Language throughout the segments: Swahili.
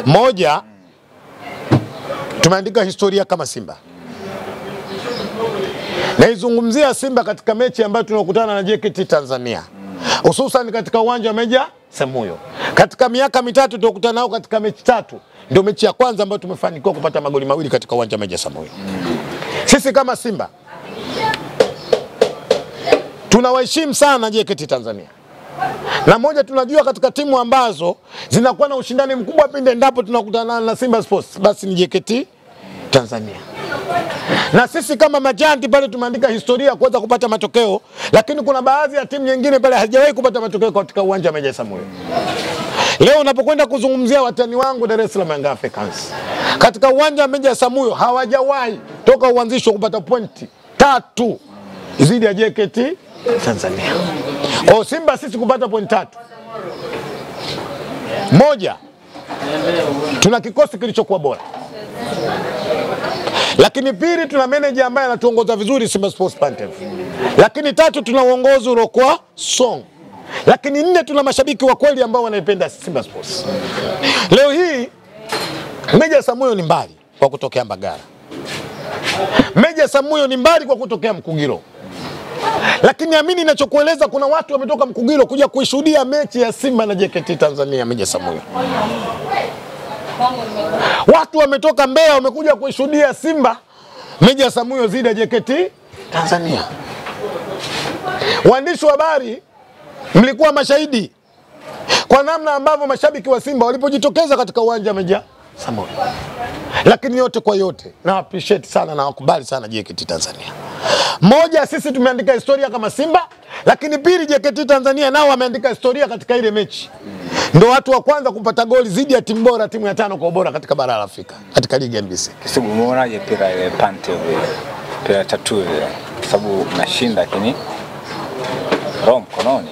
Moja, tumeandika historia kama Simba. Naizungumzia Simba katika mechi ambayo tunakutana na JKT Tanzania. Hususan katika uwanja wa Meja Samuyo. Katika miaka mitatu tunakutana nao katika mechi tatu. Ndio mechi ya kwanza ambayo tumefanikiwa kupata magoli mawili katika uwanja wa Meja Samuyo. Sisi kama Simba tunawaheshimu sana JKT Tanzania. Na moja tunajua katika timu ambazo zinakuwa na ushindani mkubwa pindi endapo tunakutana na Simba Sports, basi ni JKT Tanzania. Na sisi kama majanti pale tumeandika historia kuweza kupata matokeo, lakini kuna baadhi ya timu nyingine pale hajawahi kupata matokeo katika uwanja wa Meja Samuyo. Leo unapokwenda kuzungumzia watani wangu Dar es Salaam Young Africans, katika uwanja wa Meja Samuyo hawajawahi toka uanzishwe kupata pointi 3 dhidi ya JKT Tanzania. Kwa Simba sisi kupata pointi 3. Moja, tuna kikosi kilichokuwa bora. Lakini pili, tuna manager ambaye anatuongoza vizuri Simba Sports Pantev. Lakini tatu, tuna uongozi uliokuwa song. Lakini nne, tuna mashabiki wa kweli ambao wanaipenda Simba Sports. Leo hii Meja Samuyo ni mbali kwa kutokea Mbagara. Meja Samuyo ni mbali kwa kutokea Mkugiro. Lakini amini ninachokueleza, kuna watu wametoka Mkugiro kuja kuishuhudia mechi ya Simba na JKT Tanzania Meja Samuyo. Watu wametoka Mbeya wamekuja kuishuhudia Simba Meja Samuyo dhidi ya JKT Tanzania. Waandishi wa habari mlikuwa mashahidi kwa namna ambavyo mashabiki wa Simba walipojitokeza katika uwanja Meja Samuyo. Lakini yote kwa yote na appreciate sana na wakubali sana JKT Tanzania. Moja, sisi tumeandika historia kama Simba, lakini pili, JKT Tanzania nao wameandika historia katika ile mechi. Ndio watu wa kwanza kupata goli dhidi ya timu bora, timu ya 5 kwa ubora katika bara la Afrika katika ligi ya NBC. Kisibu umeonaje pira ile Pantev, pira tatu ile, sababu nashinda lakini roho mkononi?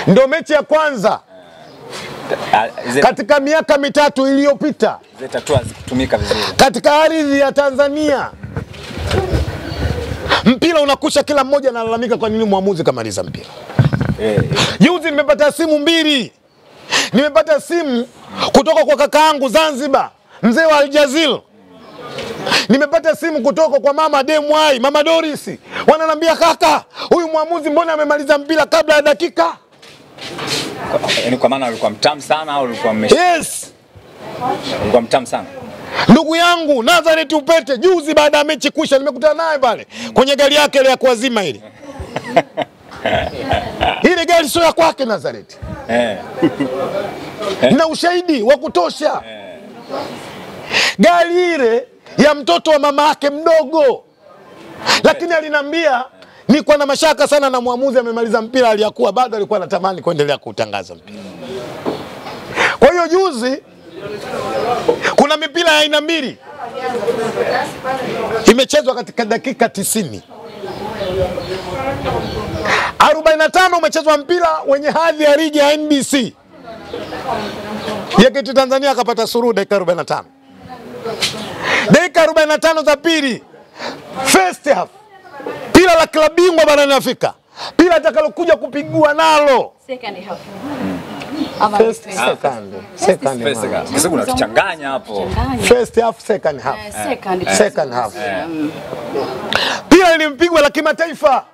Ndio mechi ya kwanza katika miaka mitatu iliyopita zile tatu hazikutumika vizuri katika ardhi ya Tanzania. Mpira unakusha, kila mmoja analalamika kwa nini muamuzi kamaliza mpira. Juzi nimepata simu 2. Nimepata simu kutoka kwa kakaangu Zanzibar, mzee wa Aljazil. Nimepata simu kutoka kwa mama Demwai, mama Doris. Wananiambia, kaka, huyu muamuzi mbona amemaliza mpira kabla ya dakika? Yaani kwa maana alikuwa mtamu sana au alikuwa Yes. Alikuwa mtamu sana. Ndugu yangu Nazareth Upete, juzi baada ya mechi kuisha nimekutana naye pale kwenye gari yake ile ya kuazima ile. Ile gari sio ya kwake Nazareth. Na ushahidi wa kutosha. Gari ile ya mtoto wa mama yake mdogo. Lakini alinambia niko na mashaka sana na muamuzi amemaliza mpira, aliyakuwa bado alikuwa anatamani kuendelea kutangaza mpira. Kwa hiyo juzi kuna mipira ya aina mbili imechezwa katika dakika 90. 45 umechezwa mpira wenye hadhi ya ligi ya NBC. JKT Tanzania akapata suru dakika 45. Dakika 45 za pili, first half, pila la klabu bingwa barani Afrika, pila atakalokuja kupigwa nalo second half. Second. Kisa kuna tuchanganya hapo. First half, second half. Second half. Pila ilimpigwa la kimataifa.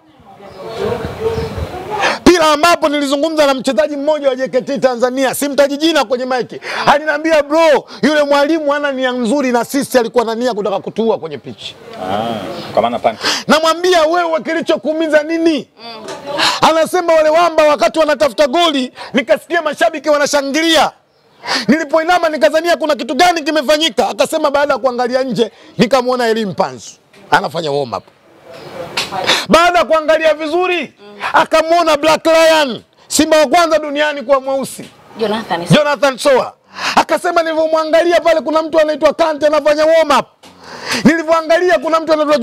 Pila ambapo nilizungumza na mchezaji mmoja wa JKT Tanzania, simtaji jina kwenye maiki. Aliniambia, bro, yule mwalimu hana nia nzuri na sisi alikuwa na nia kutaka kutuua kwenye pitch. Kwa maana Pantev. Namwambia, wewe kilichokuumiza nini? Anasema wale wamba wakati wanatafuta goli, nikasikia mashabiki wanashangilia. Nilipoinama nikazania kuna kitu gani kimefanyika. Akasema baada ya kuangalia nje nikamwona Elim Panzu anafanya warm up. Baada ya kuangalia vizuri akamwona Black Lion, Simba wa kwanza duniani kuwa mweusi, Jonathan Soa. Akasema nilivyomwangalia pale kuna mtu anaitwa Kante anafanya warm up. Nilivyoangalia kuna mtu anaitwa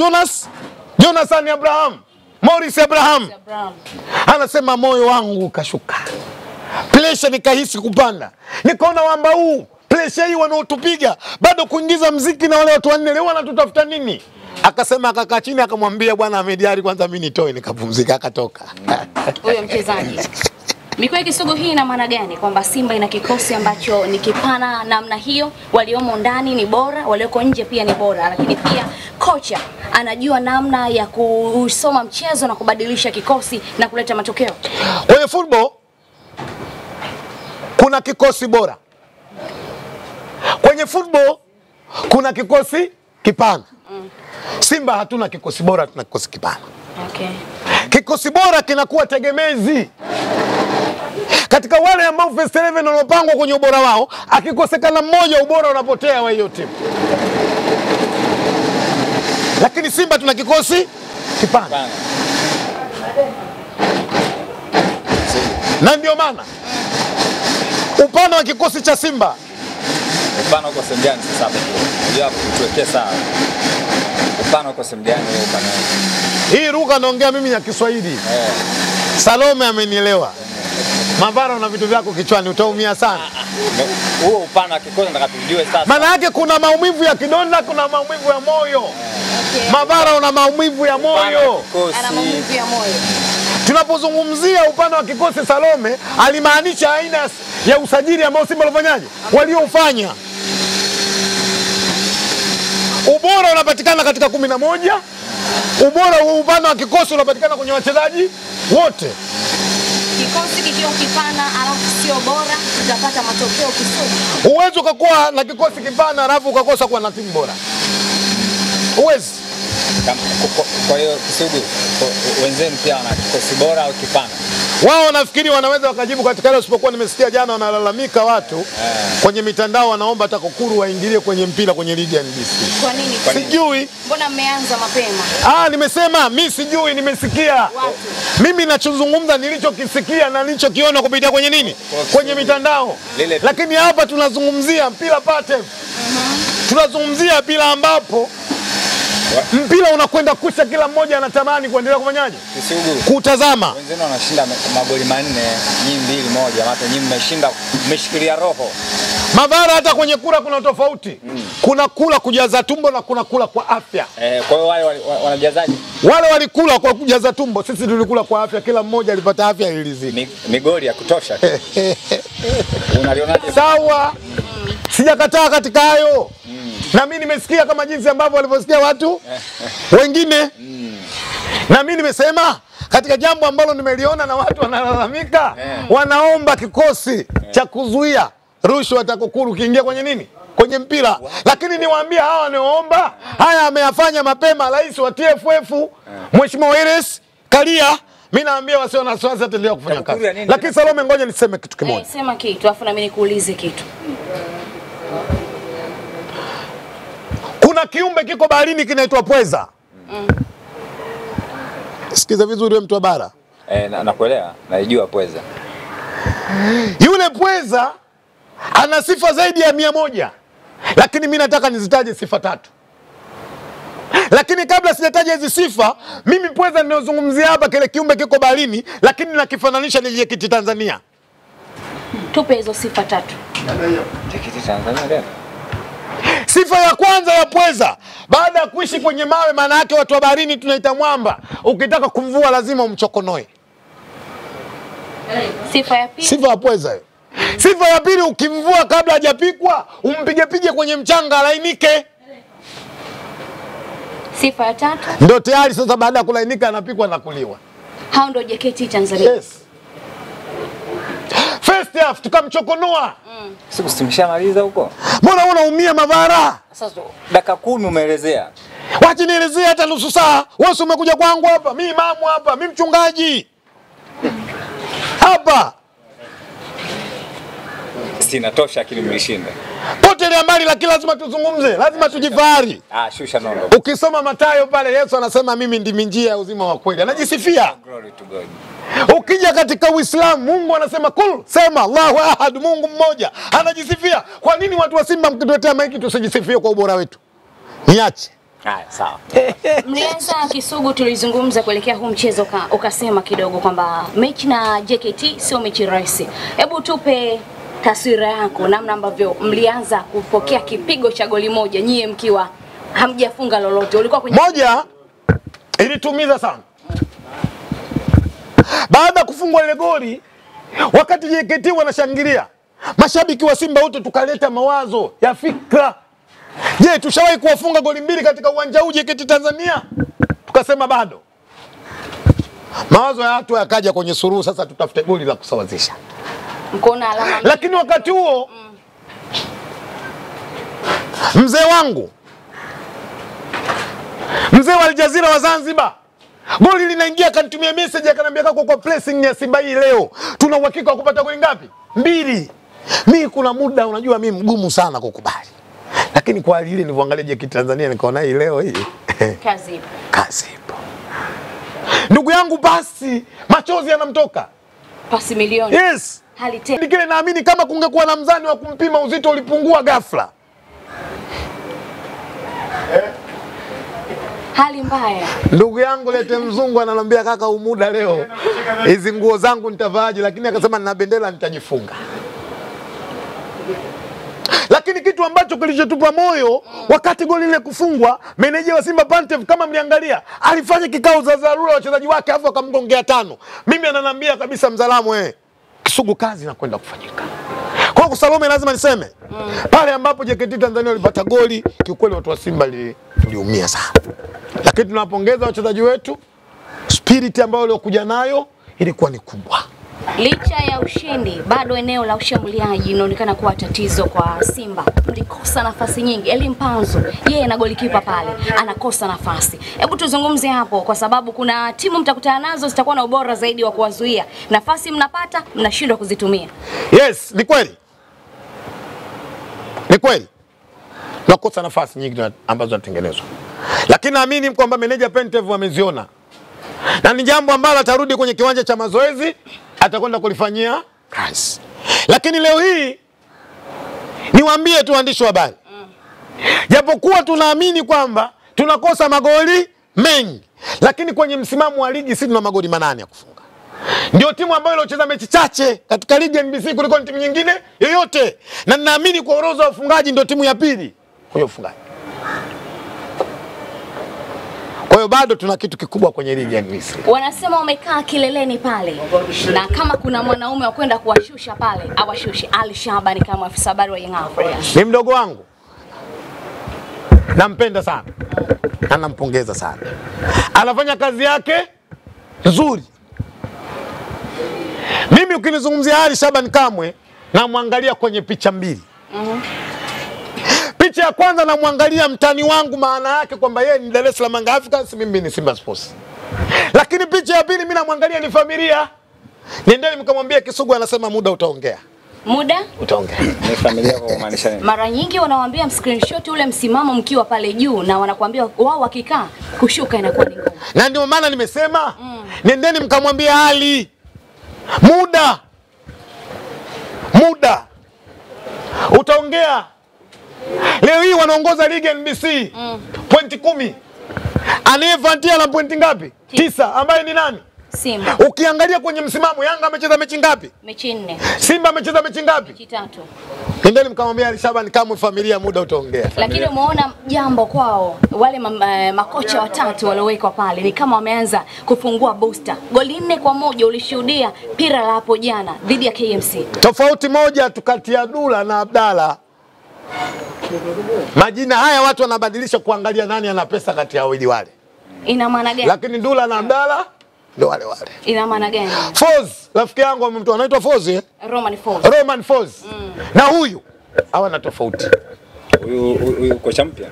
Jonathan Abraham, Morris Abraham. Anasema moyo wangu kashuka. Pressure nikahisi kupanda. Nikaona wamba huu, pressure hii wanaotupiga, bado kuingiza mziki na wale watu wanne leo wanatutafuta nini? Akasema akakaa chini akamwambia, bwana Ahmed Ally, kwanza mimi nitoe nikapumzika, akatoka. Huyo mchezaji. Mikoa ya Kisugu hii ina maana gani? Kwamba Simba ina kikosi ambacho ni kipana namna hiyo, waliomo ndani ni bora, walioko nje pia ni bora, lakini pia kocha anajua namna ya kusoma mchezo na kubadilisha kikosi na kuleta matokeo. Kwenye football kuna kikosi bora. Kwenye football kuna kikosi kipana. Simba hatuna kikosi bora, tuna kikosi kipana. Okay. Kikosi bora kinakuwa tegemezi. Katika wale ambao first 11 wanaopangwa kwenye ubora wao, akikosekana mmoja ubora unapotea wa hiyo timu. Lakini Simba tuna kikosi kipana. Na ndio maana upana wa kikosi cha Simba Upana uko sehemu gani sasa hapo? Unajua tuwekee sawa. Upana uko sehemu gani wewe upana? Hii lugha naongea mimi ya Kiswahili. Salome amenielewa. Mavara una vitu vyako kichwani utaumia sana. Huo upana wa kikosi nataka tujue sasa. Maana yake kuna maumivu ya kidonda, kuna maumivu ya moyo. Mavara una maumivu ya moyo. Ana maumivu ya moyo. Tunapozungumzia upana wa kikosi Salome, alimaanisha aina ya usajili ambao Simba walifanyaje? Walioufanya. Ubora unapatikana katika 11. Ubora wa upana wa kikosi unapatikana kwenye wachezaji wote. Kikosi kikiwa kipana alafu sio bora, tutapata matokeo Kisugu. Huwezi ukakuwa na kikosi kipana alafu ukakosa kuwa na timu bora. Huwezi. Kwa hiyo Kisugu wenzenu pia wana kikosi bora au kipana? Wao nafikiri wanaweza wakajibu katika hilo, usipokuwa nimesikia jana wanalalamika watu kwenye mitandao wanaomba TAKUKURU waingilie kwenye mpira kwenye ligi ya NBC. Kwa nini? Sijui. Mbona mmeanza mapema? Nimesema mimi sijui, nimesikia. Mimi nachozungumza nilichokisikia na nilichokiona kupitia kwenye nini? Kwenye mitandao. Lakini hapa tunazungumzia mpira pattern. Tunazungumzia mpira ambapo mpira unakwenda kusha, kila mmoja anatamani kuendelea kufanyaje? Kisugu Kutazama. Wenzenu wanashinda magoli 4, nyinyi 2-1, hata nyinyi mmeshinda, mmeshikilia roho. Mavara hata kwenye kula kuna tofauti. Kuna kula kujaza tumbo na kuna kula kwa afya. Kwa hiyo wale wanajazaje? Wale walikula kwa kujaza tumbo, sisi tulikula kwa afya, kila mmoja alipata afya ilizidi. Migoli ya kutosha. Unalionaje? Sawa. Sijakataa katika hayo. Na mimi nimesikia kama jinsi ambavyo walivyosikia watu wengine. Na mimi nimesema katika jambo ambalo nimeliona na watu wanalalamika, wanaomba kikosi cha kuzuia rushwa TAKUKURU kiingia kwenye nini? Kwenye mpira. Lakini niwaambia hawa wanaoomba, haya ameyafanya mapema rais wa TFF, Mheshimiwa Iris Karia. Mimi naambia wasio na wasiwasi ataendelea kufanya kazi. Lakini Salome, ngoja niseme kitu kimoja. Sema kitu afu na mimi nikuulize kitu. Kuna kiumbe kiko baharini kinaitwa pweza. Sikiza vizuri wewe mtu wa bara. Nakuelewa, naijua pweza. Yule pweza ana sifa zaidi ya 100. Lakini mimi nataka nizitaje sifa 3. Lakini kabla sijataja hizi sifa, mimi pweza ninayozungumzia hapa kile kiumbe kiko baharini, lakini nakifananisha na JKT Tanzania. Tupe hizo sifa 3. JKT Tanzania. Sifa ya kwanza ya pweza, baada ya kuishi kwenye mawe, maana yake watu wa baharini tunaita mwamba. Ukitaka kumvua lazima umchokonoe. Sifa ya pili. Sifa ya pweza hiyo. Sifa ya pili, ukimvua kabla hajapikwa, umpige kwenye mchanga alainike. Sifa ya 3. Ndio tayari sasa baada ya kulainika anapikwa na kuliwa. Hao ndio JKT Tanzania. Yes. First half tukamchokonoa. Siku simshamaliza huko. Mbona unaumia Mavara? Sasa dakika 10 umeelezea. Wacha nielezee hata nusu saa. Wewe umekuja kwangu hapa, mimi imamu hapa, mimi mchungaji. Hapa. Sinatosha lakini mlishinda. Potelea mbali, lakini lazima tuzungumze, lazima tujifahari. Shusha nono. Ukisoma Mathayo pale Yesu anasema mimi ndimi njia ya uzima wa kweli. Anajisifia. Glory to God. Ukija katika Uislamu, Mungu anasema kul, sema Allahu ahad, Mungu mmoja. Anajisifia. Kwa nini watu wa Simba mkituletea maiki tusijisifie kwa ubora wetu? Niache. Sawa. Mlianza Kisugu, tulizungumza kuelekea huu mchezo ukasema kidogo kwamba mechi na JKT sio mechi rahisi. Hebu tupe taswira yako, namna ambavyo mlianza kupokea kipigo cha goli moja nyie mkiwa hamjafunga lolote. Ulikuwa kwenye moja ilitumiza sana. Baada ya kufungwa ile goli Wakati JKT wanashangilia, mashabiki wa Simba wote tukaleta mawazo ya fikra. Je, tushawahi kuwafunga goli 2 katika uwanja huu JKT Tanzania? Tukasema bado. Mawazo ya watu yakaja kwenye Suluhu, sasa tutafute goli la kusawazisha. Mkona alama. Lakini wakati huo mzee wangu, mzee wa Al Jazeera wa Zanzibar, goli linaingia akanitumia message akaniambia kako kwa pressing ya Simba hii leo tuna uhakika wa kupata goli ngapi? 2. Mimi kuna muda unajua mimi mgumu sana kukubali. Lakini kwa ile nilivyoangalia JKT Tanzania nikaona hii leo hii kazi ipo. Kazi ipo. Ndugu yangu basi machozi yanamtoka. Pasi milioni. Yes. Hali tena. Kile naamini kama kungekuwa na mzani wa kumpima uzito ulipungua ghafla. Hali mbaya. Ndugu yangu Lete Mzungu ananiambia kaka umuda leo hizi nguo zangu nitavaaje, lakini akasema nina bendera nitajifunga. Lakini kitu ambacho kilichotupa moyo wakati goli lile kufungwa, meneja wa Simba Pantev kama mliangalia, alifanya kikao za dharura wachezaji wake afu akamgongea 5. Mimi ananiambia kabisa Mzalamu Kisugu kazi inakwenda kufanyika. Kwa Salome lazima niseme pale ambapo JKT Tanzania walipata goli, kiukweli watu wa Simba tuliumia sana. Lakini tunawapongeza wachezaji wetu, spirit ambayo waliokuja nayo ilikuwa ni kubwa. Licha ya ushindi, bado eneo la ushambuliaji inaonekana kuwa tatizo kwa Simba. Mlikosa nafasi nyingi. Eli Mpanzu, yeye na golikipa pale, anakosa nafasi. Hebu tuzungumze hapo kwa sababu kuna timu mtakutana nazo zitakuwa na ubora zaidi wa kuwazuia. Nafasi mnapata, mnashindwa kuzitumia. Yes, ni kweli. Ni kweli. Tunakosa nafasi nyingi ambazo zinatengenezwa. Lakini naamini kwamba meneja Pantev ameziona. Na ni jambo ambalo atarudi kwenye kiwanja cha mazoezi, atakwenda kulifanyia kazi. Lakini leo hii niwaambie tu waandishi wa habari. Japokuwa tunaamini kwamba tunakosa magoli mengi, lakini kwenye msimamo wa ligi sisi tuna magoli 8 ya kufunga. Ndio timu ambayo ilicheza mechi chache katika ligi ya NBC kuliko timu nyingine yoyote. Na ninaamini kwa orodha ya ufungaji ndio timu ya pili kwenye ufungaji. Kwa hiyo bado tuna kitu kikubwa kwenye ligi ya NBC. Wanasema wamekaa kileleni pale. Na kama kuna mwanaume wa kwenda kuwashusha pale, awashushe. Ali Shabani kama afisa habari wa Young Africans. Ni mdogo wangu. Nampenda sana. Na nampongeza sana. Anafanya kazi yake nzuri. Mimi ukinizungumzia Ali Shabani Kamwe namwangalia kwenye picha 2. Picha ya kwanza namwangalia mtani wangu, maana yake kwamba yeye ni Dar es Salaam Young Africans, mimi ni Simba Sports. Lakini picha ya pili mimi namwangalia ni familia. Nendeni mkamwambia Kisugu anasema muda utaongea. Muda utaongea. Ni familia kwa kumaanisha nini? Mara nyingi wanawaambia screenshot ule msimamo mkiwa pale juu na wanakuambia wao wakikaa kushuka inakuwa ni ngumu. Na ndio maana nimesema nendeni mkamwambia Ali muda utaongea. Leo hii wanaongoza ligi NBC pointi 10. Anayefuatia na pointi ngapi? 9, ambaye ni nani? Simba. Ukiangalia kwenye msimamo, Yanga amecheza mechi ngapi? Mechi 4. Simba amecheza mechi ngapi? Mechi 3. Nendeni mkamwambia Ali Shabani Kamwe familia muda utaongea. Lakini umeona jambo kwao wale makocha watatu waliowekwa pale ni kama wameanza kufungua booster. Goli 4-1 ulishuhudia pira la hapo jana dhidi ya KMC. Tofauti moja tukatia Dula na Abdalla. Majina haya watu wanabadilisha kuangalia nani ana pesa kati ya wawili wale. Ina maana gani? Lakini Dula na Abdalla ndio wale. Ina maana gani? Foz, rafiki yangu mtu anaitwa Foz Roman Foz. Na huyu hawana tofauti. Huyu kocha mpya.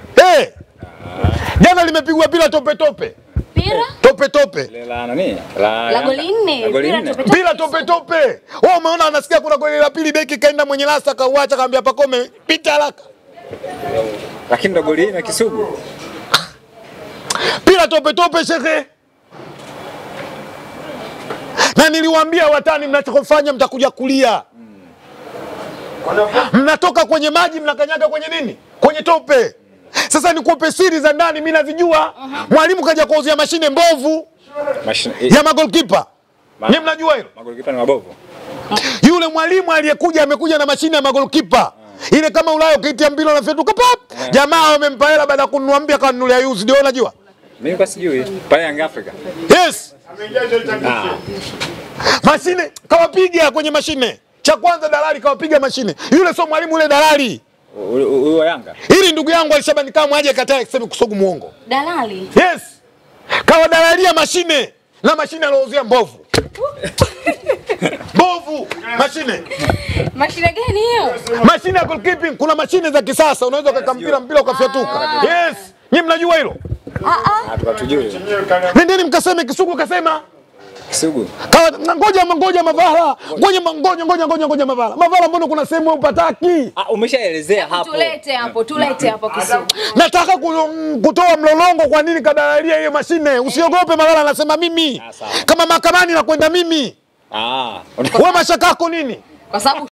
Jana limepigwa pila tope. Pira? Tope. La nani? La goli 4. Pila tope. Wewe umeona anasikia kuna goli la pili beki kaenda mwenye lasa kauacha kaambia Pakome pita haraka. Lakini ndo goli na Kisugu. Pila tope shekhe. Na niliwaambia watani mnachokufanya mtakuja kulia. Mnatoka kwenye maji mnakanyaga kwenye nini? Kwenye tope. Sasa nikupe siri za ndani mimi nazijua. Mwalimu kaja kuuzia mashine mbovu. Ya magolkipa. Ni mnajua hilo? Magolkipa ni mabovu. Yule mwalimu aliyekuja amekuja na mashine ya magolkipa. Ile kama Ulaya ukiitia mpira na fetuka pap. Jamaa wamempa hela baada ya kununua mpya kanunulia used. Ndio unajua? Mimi kwa sijui. Pale Young Africa. Yes. Mashine kawapiga kwenye mashine. Cha kwanza dalali kawapiga mashine. Yule sio mwalimu, yule dalali. Huyo wa Yanga. Ili ndugu yangu Alishabani kama aje katae kusema Kisugu muongo. Dalali. Yes. Kawadalalia mashine na mashine alouzia mbovu. Mbovu mashine. Mashine gani hiyo? Mashine ya goalkeeping, kuna mashine za kisasa unaweza ukaka mpira ukafyatuka. Yes. Nyinyi mnajua hilo? Hatujui. Nendeni mkaseme Kisugu kasema. Kisugu. Ngoja Mavala. Ngoja Mavala. Mavala mbona kuna sehemu upataki? Umeshaelezea hapo. Tulete hapo Kisugu. Nataka kutoa mlolongo kwa nini kadalalia hiyo mashine. Usiogope, Mavala anasema mimi. Kama mahakamani nakwenda mimi. Wewe mashaka yako nini? Kwa sababu